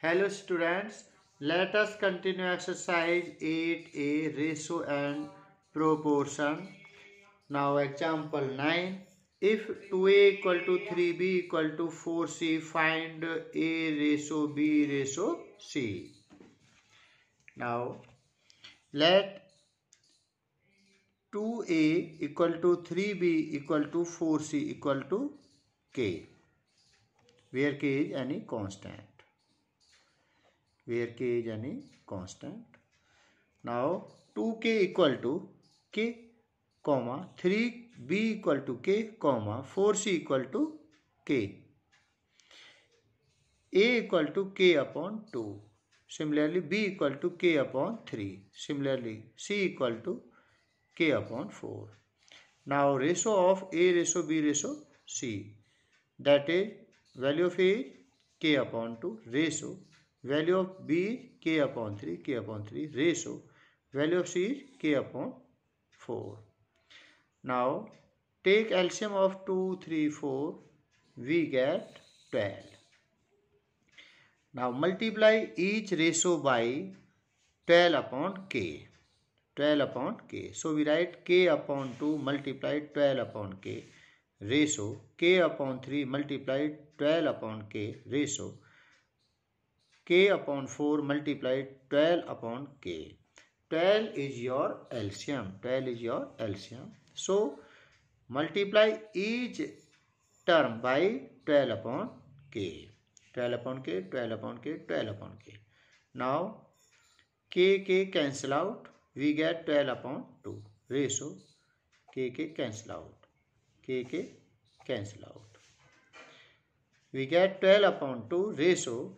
Hello students, let us continue exercise 8a ratio and proportion. Now example 9. If 2a equal to 3b equal to 4c, find a ratio b ratio c. Now let 2a equal to 3b equal to 4c equal to k, where k is any constant. Now 2k equal to k, comma 3b equal to k, comma 4c equal to k. A equal to k upon 2. Similarly, b equal to k upon 3. Similarly, c equal to k upon 4. Now ratio of a ratio b ratio c, that is value of a is k upon 2, ratio value of b is k upon 3 ratio value of c is k upon 4. Now take LCM of 2, 3, 4, we get 12. Now multiply each ratio by 12 upon k. 12 upon k. So we write k upon 2 multiplied 12 upon k, ratio k upon 3 multiplied 12 upon k, ratio k upon 4 multiplied 12 upon k. 12 is your LCM. 12 is your LCM. So multiply each term by 12 upon k. 12 upon k, 12 upon k, 12 upon k. Now k cancel out. We get 12 upon 2. Ratio k cancel out. K cancel out. We get 12 upon 2. Ratio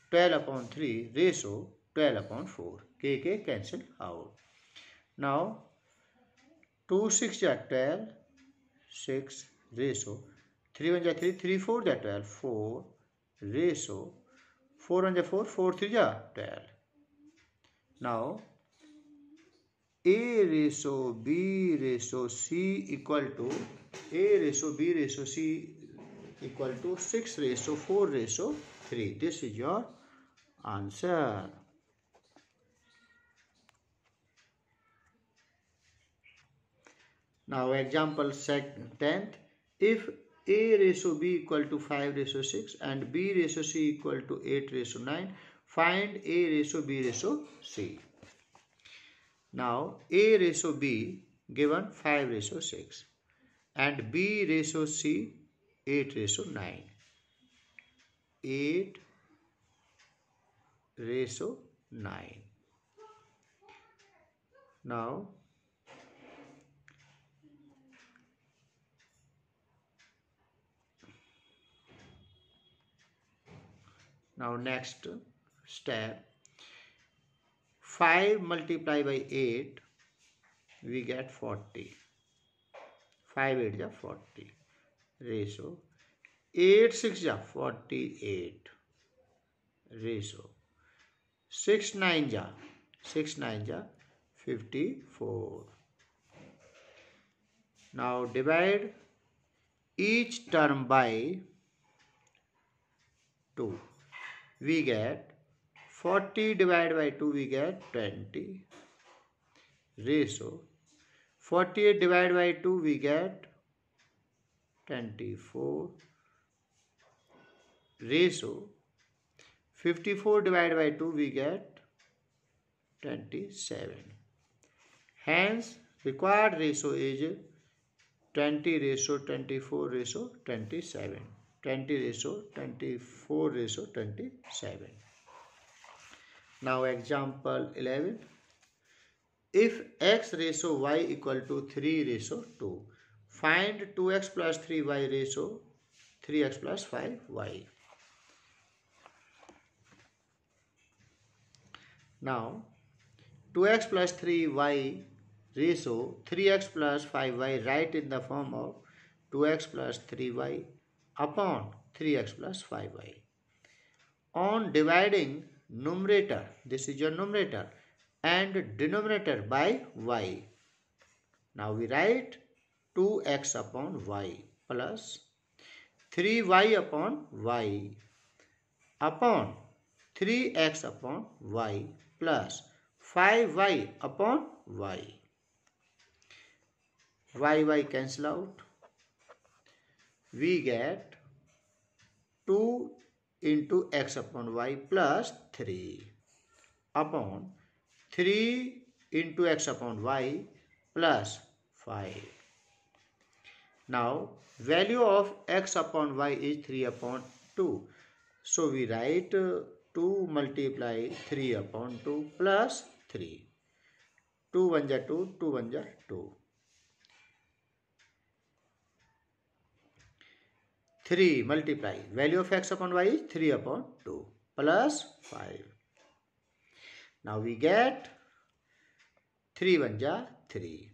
12 upon 3. Ratio 12 upon 4. K cancel out. Now 2 6 are 12. 6 ratio 3 1 3, 3 4 12, 4 ratio 4 1 4, 4 3 12. Now a ratio b ratio c equal to a ratio b ratio c equal to 6 ratio 4 ratio 3. This is your answer. Now example 10th. If a ratio b equal to 5 ratio 6 and b ratio c equal to 8 ratio 9, find a ratio b ratio c. Now a ratio b given 5 ratio 6 and b ratio c 8 ratio 9. 8 ratio 9. Now next step, 5 multiplied by 8, we get 40. 5 8 is 40. Ratio 8 6 is 48. Ratio 6 9 is 54. Now divide each term by 2. We get 40 divided by 2, we get 20. Ratio 48 divided by 2, we get 24. Ratio 54 divided by 2, we get 27. Hence required ratio is 20 ratio 24 ratio 27. 20 ratio 24 ratio 27. Now example 11. If x ratio y equal to 3 ratio 2, find 2x plus 3y ratio 3x plus 5y. Now 2x plus 3y ratio 3x plus 5y, write in the form of 2x plus 3y upon 3x plus 5y. On dividing numerator, this is your numerator, and denominator by y. Now we write 2x upon y plus 3y upon y upon 3x upon y plus 5y upon y. Y cancel out. We get 2 into x upon y plus 3 upon 3 into x upon y plus 5. Now, value of x upon y is 3 upon 2. So, we write 2 multiply 3 upon 2 plus 3. 2 1 ja 2, 2 1 ja 2. 3 multiply. Value of x upon y is 3 upon 2 plus 5. Now, we get 3 1 ja 3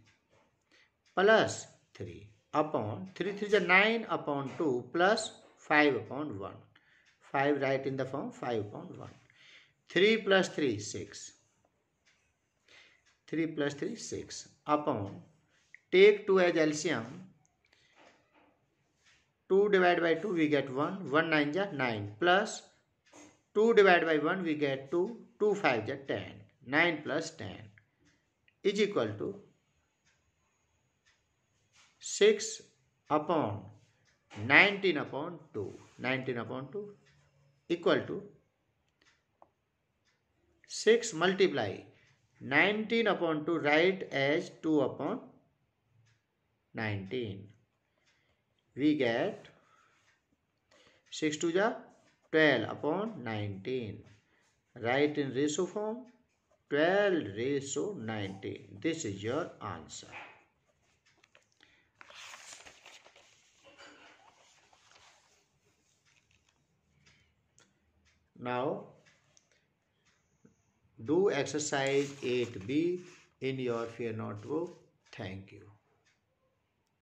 plus 3 upon 3 3 is 9 upon 2 plus 5 upon 1. 5 write in the form 5 upon 1. 3 plus 3 6. 3 plus 3 6 upon take 2 as LCM. 2 divided by 2 we get 1. 1 9 ja 9 plus 2 divided by 1 we get 2. 2 5 ja 10. 9 plus 10 is equal to 6 upon 19 upon 2. 19 upon 2 equal to 6 multiply 19 upon 2 write as 2 upon 19. We get 6 to the 12 upon 19. Write in ratio form 12:19. This is your answer. Now, do exercise 8B in your fear notebook. Thank you.